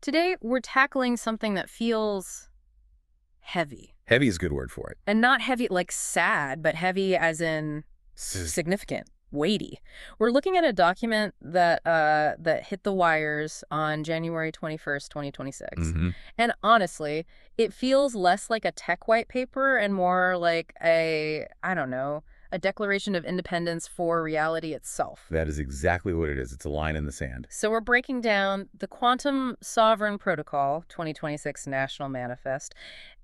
Today, we're tackling something that feels heavy. Heavy is a good word for it. And not heavy like sad, but heavy as in significant, weighty. We're looking at a document that hit the wires on January 21st, 2026. Mm-hmm. And honestly, it feels less like a tech white paper and more like I don't know, a declaration of independence for reality itself. That is exactly what it is. It's a line in the sand. So we're breaking down the Quantum Sovereign Protocol 2026 National Manifest.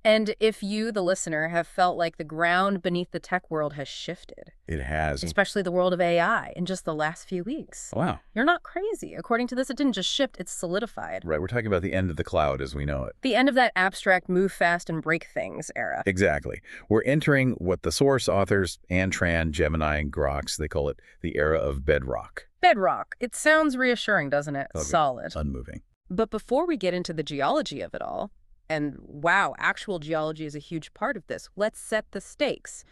And if you, the listener, have felt like the ground beneath the tech world has shifted, It has. especially the world of AI, in just the last few weeks, Wow. you're not crazy. According to this, it didn't just shift, it's solidified. Right. We're talking about the end of the cloud as we know it. The end of that abstract move fast and break things era. Exactly. We're entering what the source authors, Ann Tran, Gemini, and Grox, they call it the era of bedrock. Bedrock. It sounds reassuring, doesn't it? Okay. Solid. Unmoving. But before we get into the geology of it all, and wow, actual geology is a huge part of this, let's set the stakes.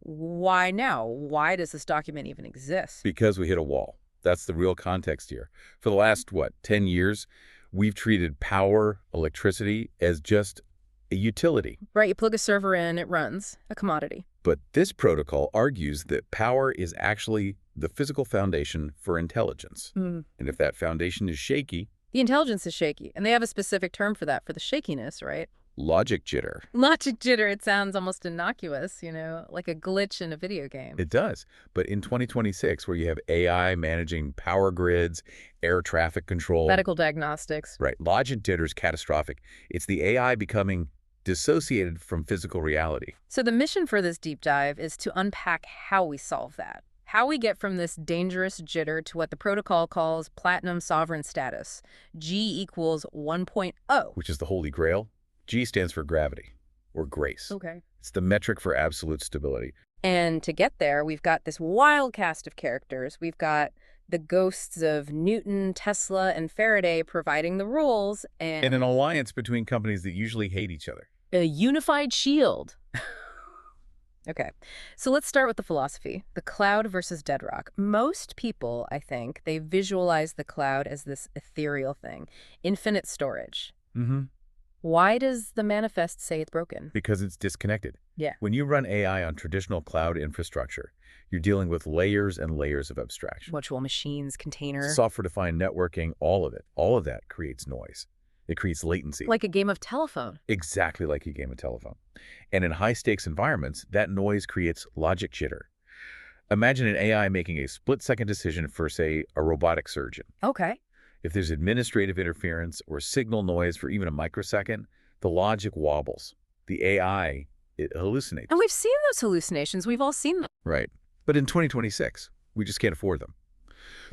Why now? Why does this document even exist? Because we hit a wall. That's the real context here. For the last, 10 years, we've treated power, electricity, as just a utility. Right, you plug a server in, it runs, a commodity. But this protocol argues that power is actually the physical foundation for intelligence. And if that foundation is shaky, The intelligence is shaky, and they have a specific term for that, for the shakiness, right? logic jitter. Logic jitter, it sounds almost innocuous, like a glitch in a video game. It does. But in 2026, where you have AI managing power grids, air traffic control. Medical diagnostics. Right. Logic jitter is catastrophic. It's the AI becoming dissociated from physical reality. So the mission for this deep dive is to unpack how we solve that. How we get from this dangerous jitter to what the protocol calls platinum sovereign status, G equals 1.0. Which is the holy grail. G stands for gravity, or grace. Okay. It's the metric for absolute stability. And to get there, we've got this wild cast of characters. We've got the ghosts of Newton, Tesla, and Faraday providing the rules, And an alliance between companies that usually hate each other. a unified shield. Okay, so let's start with the philosophy, the cloud versus bedrock. Most people, I think, they visualize the cloud as this ethereal thing, infinite storage. Mm-hmm. Why does the manifest say it's broken? Because it's disconnected. Yeah. When you run AI on traditional cloud infrastructure, you're dealing with layers and layers of abstraction. Virtual machines, container. Software-defined networking, all of it. All of that creates noise. It creates latency. Like a game of telephone. Exactly like a game of telephone. And in high-stakes environments, that noise creates logic jitter. Imagine an AI making a split-second decision for, say, a robotic surgeon. Okay. If there's administrative interference or signal noise for even a microsecond, the logic wobbles. The AI, it hallucinates. And we've seen those hallucinations. We've all seen them. Right. But in 2026, we just can't afford them.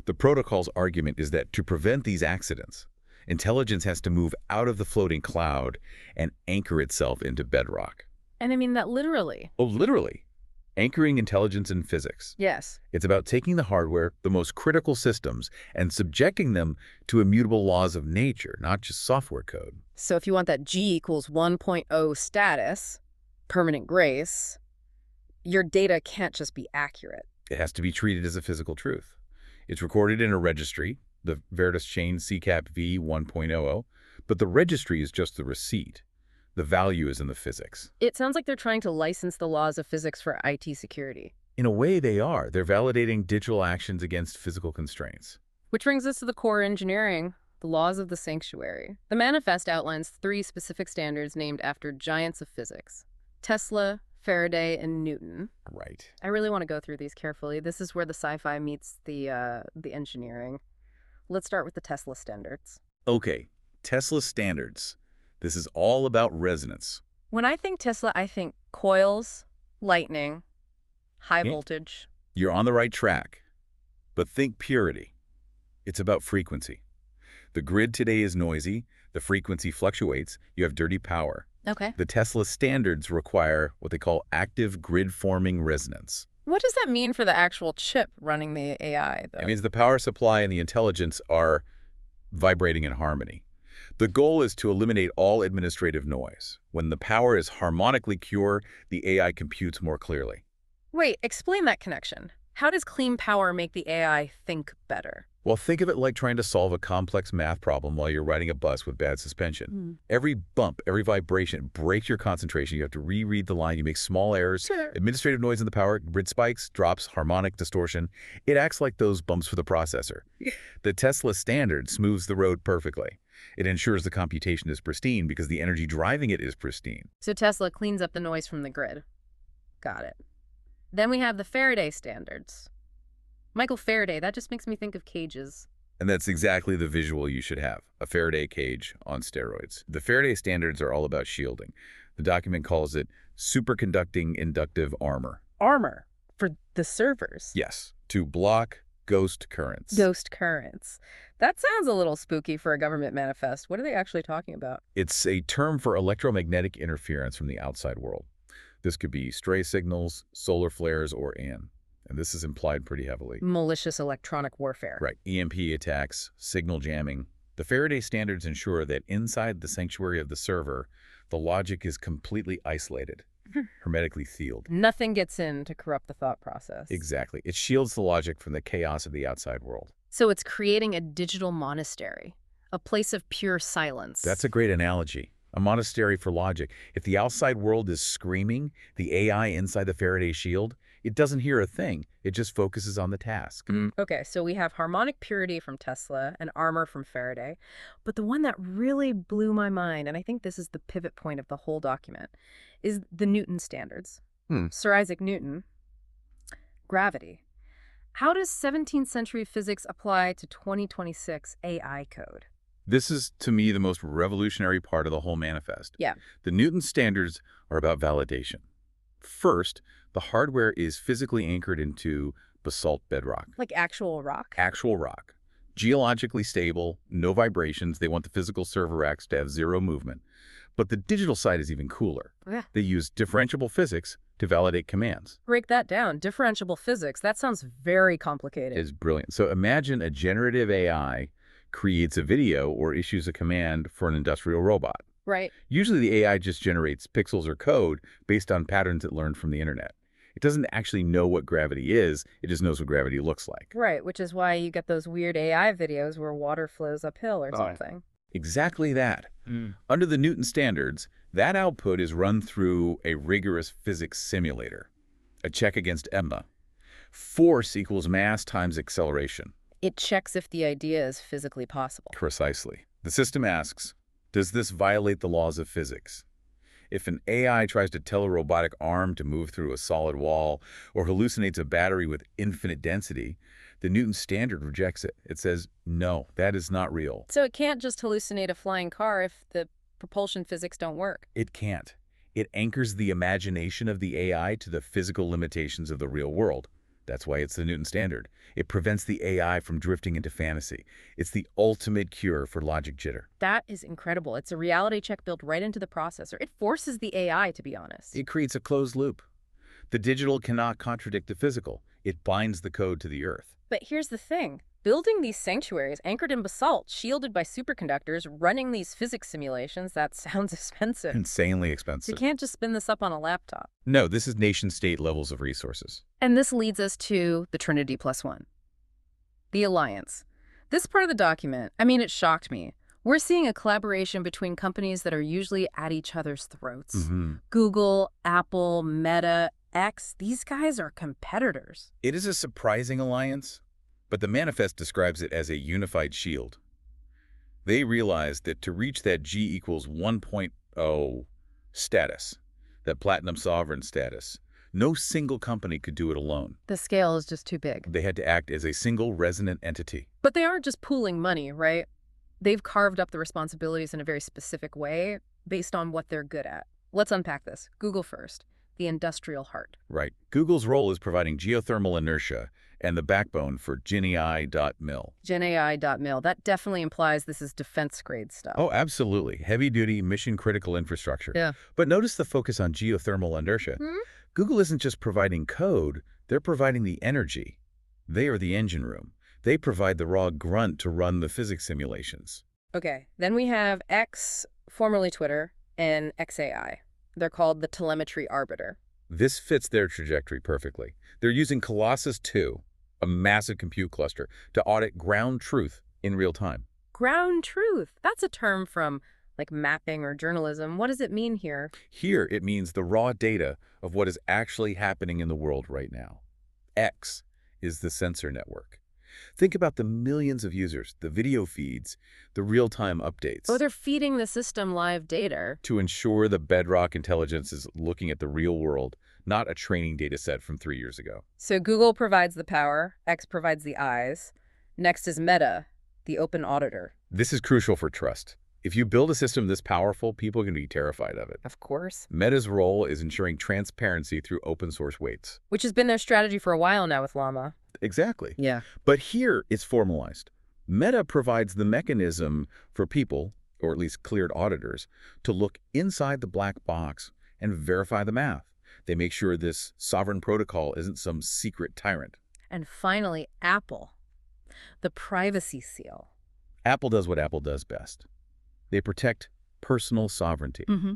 The protocol's argument is that to prevent these accidents, intelligence has to move out of the floating cloud and anchor itself into bedrock. And I mean that literally. Oh, literally. Anchoring intelligence in physics. Yes. It's about taking the hardware, the most critical systems, and subjecting them to immutable laws of nature, not just software code. So if you want that G equals 1.0 status, permanent grace, your data can't just be accurate. It has to be treated as a physical truth. It's recorded in a registry, the Veritas Chain CCAP v1.00, but the registry is just the receipt. The value is in the physics. It sounds like they're trying to license the laws of physics for IT security. In a way, they are. They're validating digital actions against physical constraints. Which brings us to the core engineering, the laws of the sanctuary. The manifest outlines 3 specific standards named after giants of physics: Tesla, Faraday, and Newton. Right. I really want to go through these carefully. This is where the sci-fi meets the engineering. Let's start with the Tesla standards. Okay, Tesla standards. This is all about resonance. When I think Tesla, I think coils, lightning, high Yeah. voltage. You're on the right track. But think purity. It's about frequency. The grid today is noisy. The frequency fluctuates. You have dirty power. Okay. The Tesla standards require what they call active grid-forming resonance. What does that mean for the actual chip running the AI, though? It means the power supply and the intelligence are vibrating in harmony. The goal is to eliminate all administrative noise. When the power is harmonically pure, the AI computes more clearly. Wait, explain that connection. How does clean power make the AI think better? Well, think of it like trying to solve a complex math problem while you're riding a bus with bad suspension. Every bump, every vibration breaks your concentration. You have to reread the line. You make small errors. Sure. Administrative noise in the power, grid spikes, drops, harmonic distortion. It acts like those bumps for the processor. The Tesla standard smooths the road perfectly. It ensures the computation is pristine because the energy driving it is pristine. So Tesla cleans up the noise from the grid. Got it. Then we have the Faraday standards. Michael Faraday, that just makes me think of cages. And that's exactly the visual you should have, a Faraday cage on steroids. The Faraday standards are all about shielding. The document calls it superconducting inductive armor. Armor for the servers. Yes, to block ghost currents. Ghost currents. That sounds a little spooky for a government manifest. What are they actually talking about? It's a term for electromagnetic interference from the outside world. This could be stray signals, solar flares, or AN. And this is implied pretty heavily. Malicious electronic warfare. Right. EMP attacks, signal jamming. The Faraday standards ensure that inside the sanctuary of the server, the logic is completely isolated, hermetically sealed. Nothing gets in to corrupt the thought process. Exactly. It shields the logic from the chaos of the outside world. So it's creating a digital monastery, a place of pure silence. That's a great analogy. A monastery for logic. If the outside world is screaming, the AI inside the Faraday shield, it doesn't hear a thing. It just focuses on the task. Okay, so we have harmonic purity from Tesla and armor from Faraday. But the one that really blew my mind, and I think this is the pivot point of the whole document, is the Newton standards. Sir Isaac Newton. Gravity. How does 17th century physics apply to 2026 AI code? This is, to me, the most revolutionary part of the whole manifest. Yeah. The Newton standards are about validation. First, the hardware is physically anchored into basalt bedrock. Like actual rock? Actual rock. Geologically stable, no vibrations. They want the physical server racks to have zero movement. But the digital side is even cooler. Yeah. They use differentiable physics to validate commands. Break that down. Differentiable physics. That sounds very complicated. It's brilliant. So imagine a generative AI creates a video or issues a command for an industrial robot. Right. Usually the AI just generates pixels or code based on patterns it learned from the internet. It doesn't actually know what gravity is, it just knows what gravity looks like. Right, which is why you get those weird AI videos where water flows uphill or something. Exactly that. Under the Newton standards, that output is run through a rigorous physics simulator, a check against EMMA. Force equals mass times acceleration. It checks if the idea is physically possible. Precisely. The system asks, does this violate the laws of physics? If an AI tries to tell a robotic arm to move through a solid wall or hallucinates a battery with infinite density, the Newton standard rejects it. It says, no, that is not real. So it can't just hallucinate a flying car if the propulsion physics don't work. It can't. It anchors the imagination of the AI to the physical limitations of the real world. That's why it's the Newton standard. It prevents the AI from drifting into fantasy. It's the ultimate cure for logic jitter. That is incredible. It's a reality check built right into the processor. It forces the AI, to be honest. It creates a closed loop. The digital cannot contradict the physical. It binds the code to the earth. But here's the thing. Building these sanctuaries anchored in basalt, shielded by superconductors, running these physics simulations, that sounds expensive. Insanely expensive. You can't just spin this up on a laptop. No, this is nation-state levels of resources. And this leads us to the Trinity Plus One. The Alliance. This part of the document, I mean, it shocked me. We're seeing a collaboration between companies that are usually at each other's throats. Google, Apple, Meta, X, these guys are competitors. It is a surprising alliance, but the manifest describes it as a unified shield. They realized that to reach that G equals 1.0 status, that platinum sovereign status, no single company could do it alone. The scale is just too big. They had to act as a single resonant entity. But they aren't just pooling money, right? They've carved up the responsibilities in a very specific way based on what they're good at. Let's unpack this. Google first, the industrial heart. Right. Google's role is providing geothermal inertia and the backbone for GenAI.mil. GenAI.mil. That definitely implies this is defense-grade stuff. Oh, absolutely. Heavy-duty, mission-critical infrastructure. Yeah. But notice the focus on geothermal inertia. Google isn't just providing code, they're providing the energy. They are the engine room. They provide the raw grunt to run the physics simulations. Okay, then we have X, formerly Twitter, and XAI. They're called the telemetry arbiter. This fits their trajectory perfectly. They're using Colossus 2, a massive compute cluster, to audit ground truth in real time. Ground truth. That's a term from, like, mapping or journalism. What does it mean here? Here, it means the raw data of what is actually happening in the world right now. X is the sensor network. Think about the millions of users, the video feeds, the real-time updates. Oh, they're feeding the system live data. To ensure the bedrock intelligence is looking at the real world, not a training data set from 3 years ago. So Google provides the power, X provides the eyes. Next is Meta, the open auditor. This is crucial for trust. If you build a system this powerful, people are going to be terrified of it. Of course. Meta's role is ensuring transparency through open source weights. Which has been their strategy for a while now with Llama. Exactly. Yeah. But here it's formalized. Meta provides the mechanism for people, or at least cleared auditors, to look inside the black box and verify the math. They make sure this sovereign protocol isn't some secret tyrant. And finally, Apple, the privacy seal. Apple does what Apple does best. They protect personal sovereignty. Mm-hmm.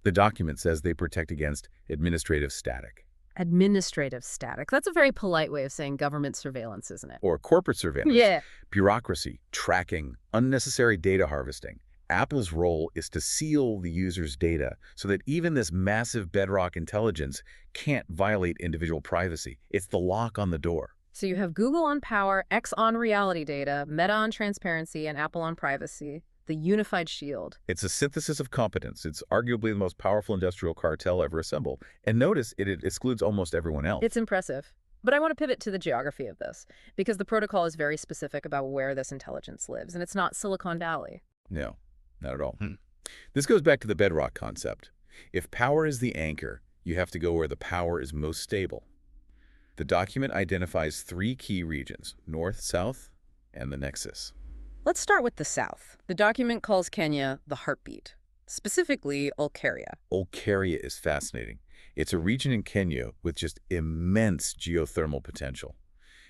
The document says they protect against administrative static. Administrative static. That's a very polite way of saying government surveillance, isn't it? Or corporate surveillance. Yeah. Bureaucracy, tracking, unnecessary data harvesting. Apple's role is to seal the user's data so that even this massive bedrock intelligence can't violate individual privacy. It's the lock on the door. So you have Google on power, X on reality data, Meta on transparency, and Apple on privacy. The unified shield. It's a synthesis of competence. It's arguably the most powerful industrial cartel ever assembled. And notice it excludes almost everyone else. It's impressive. But I want to pivot to the geography of this, because the protocol is very specific about where this intelligence lives, and it's not Silicon Valley. No, not at all. This goes back to the bedrock concept. If power is the anchor, you have to go where the power is most stable. The document identifies 3 key regions: north, south, and the nexus. Let's start with the south. The document calls Kenya the heartbeat, specifically Olkaria. Olkaria is fascinating. It's a region in Kenya with just immense geothermal potential.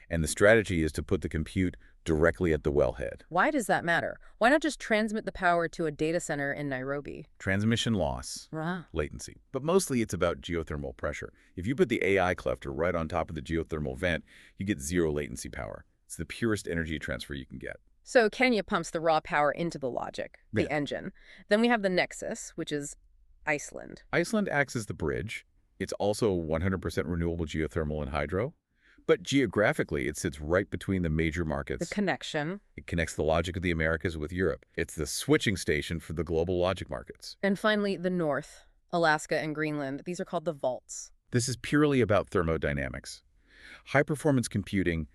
And the strategy is to put the compute directly at the wellhead. Why does that matter? Why not just transmit the power to a data center in Nairobi? Transmission loss, latency. But mostly it's about geothermal pressure. If you put the AI cluster right on top of the geothermal vent, you get 0 latency power. It's the purest energy transfer you can get. So Kenya pumps the raw power into the logic, the engine. Then we have the nexus, which is Iceland. Iceland acts as the bridge. It's also 100% renewable geothermal and hydro. But geographically, it sits right between the major markets. The connection. It connects the logic of the Americas with Europe. It's the switching station for the global logic markets. And finally, the north, Alaska and Greenland. These are called the vaults. This is purely about thermodynamics. High-performance computing,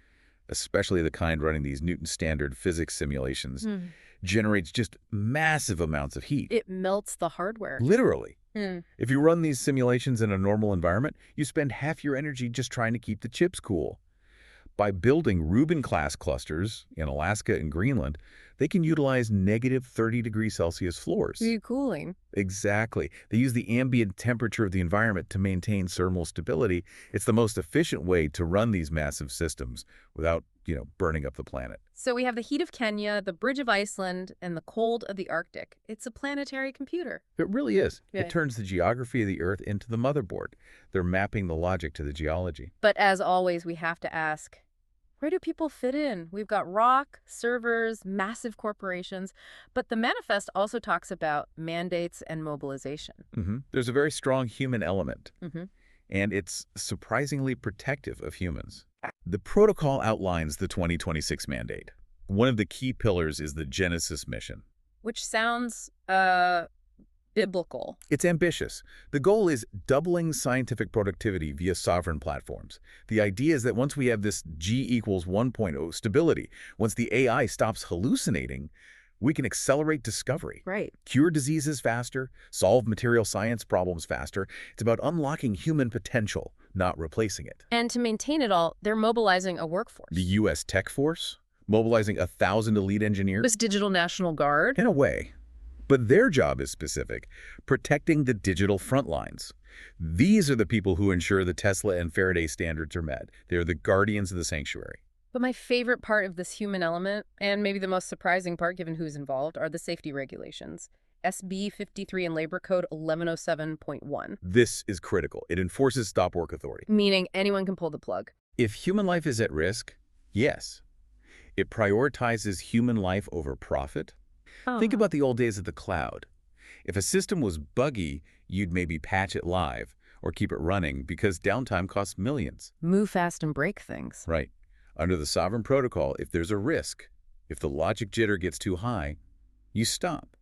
especially the kind running these Newton standard physics simulations, generates just massive amounts of heat. It melts the hardware. Literally. If you run these simulations in a normal environment, you spend half your energy just trying to keep the chips cool. By building Rubin-class clusters in Alaska and Greenland, they can utilize negative 30 degrees Celsius floors. Cooling. Exactly. They use the ambient temperature of the environment to maintain thermal stability. It's the most efficient way to run these massive systems without, burning up the planet. So we have the heat of Kenya, the bridge of Iceland, and the cold of the Arctic. It's a planetary computer. It really is. Yeah. It turns the geography of the Earth into the motherboard. They're mapping the logic to the geology. But as always, we have to ask, where do people fit in? We've got rock, servers, massive corporations, but the manifest also talks about mandates and mobilization. There's a very strong human element, and it's surprisingly protective of humans. The protocol outlines the 2026 mandate. One of the key pillars is the Genesis mission. Which sounds, biblical. It's ambitious. The goal is doubling scientific productivity via sovereign platforms. The idea is that once we have this G equals 1.0 stability, once the AI stops hallucinating, we can accelerate discovery. Right. Cure diseases faster, solve material science problems faster. It's about unlocking human potential, not replacing it. And to maintain it all, they're mobilizing a workforce. The U.S. Tech Force, mobilizing 1,000 elite engineers. This Digital National Guard. In a way. But their job is specific, protecting the digital front lines. These are the people who ensure the Tesla and Faraday standards are met. They're the guardians of the sanctuary. But my favorite part of this human element, and maybe the most surprising part given who's involved, are the safety regulations. SB 53 and Labor Code 1107.1. This is critical. It enforces stop work authority. Meaning anyone can pull the plug. If human life is at risk, yes. It prioritizes human life over profit. Think about the old days of the cloud. If a system was buggy, you'd maybe patch it live or keep it running because downtime costs millions. Move fast and break things. Right. Under the Sovereign Protocol, if there's a risk, if the logic jitter gets too high, you stop.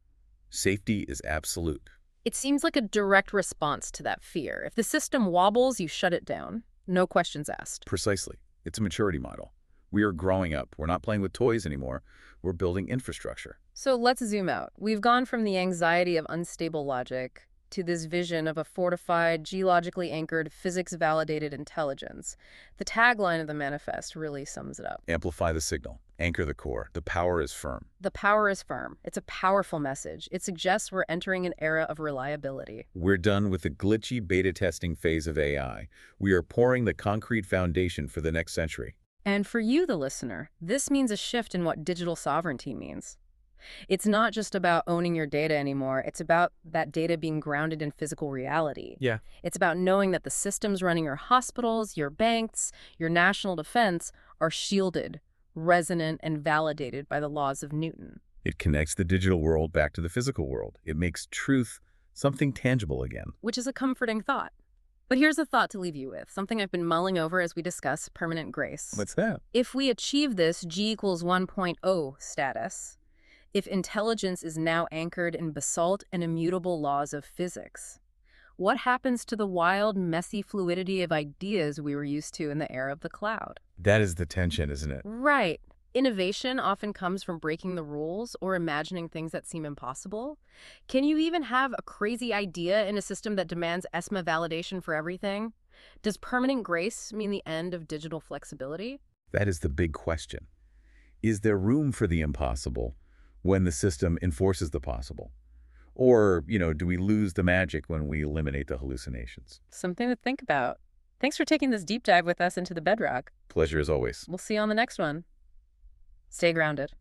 Safety is absolute. It seems like a direct response to that fear. If the system wobbles, you shut it down. No questions asked. Precisely. It's a maturity model. We are growing up. We're not playing with toys anymore. We're building infrastructure. So let's zoom out. We've gone from the anxiety of unstable logic to this vision of a fortified, geologically anchored, physics-validated intelligence. The tagline of the manifest really sums it up. Amplify the signal. Anchor the core. The power is firm. The power is firm. It's a powerful message. It suggests we're entering an era of reliability. We're done with the glitchy beta testing phase of AI. We are pouring the concrete foundation for the next century. And for you, the listener, this means a shift in what digital sovereignty means. It's not just about owning your data anymore. It's about that data being grounded in physical reality. Yeah. It's about knowing that the systems running your hospitals, your banks, your national defense are shielded, resonant, and validated by the laws of Newton. It connects the digital world back to the physical world. It makes truth something tangible again. Which is a comforting thought. But here's a thought to leave you with, something I've been mulling over as we discuss permanent grace. What's that? If we achieve this G equals 1.0 status, if intelligence is now anchored in basalt and immutable laws of physics, what happens to the wild, messy fluidity of ideas we were used to in the era of the cloud? That is the tension, isn't it? Right. Innovation often comes from breaking the rules or imagining things that seem impossible. Can you even have a crazy idea in a system that demands ESMA validation for everything? Does permanent grace mean the end of digital flexibility? That is the big question. Is there room for the impossible when the system enforces the possible? Or, do we lose the magic when we eliminate the hallucinations? Something to think about. Thanks for taking this deep dive with us into the bedrock. Pleasure as always. We'll see you on the next one. Stay grounded.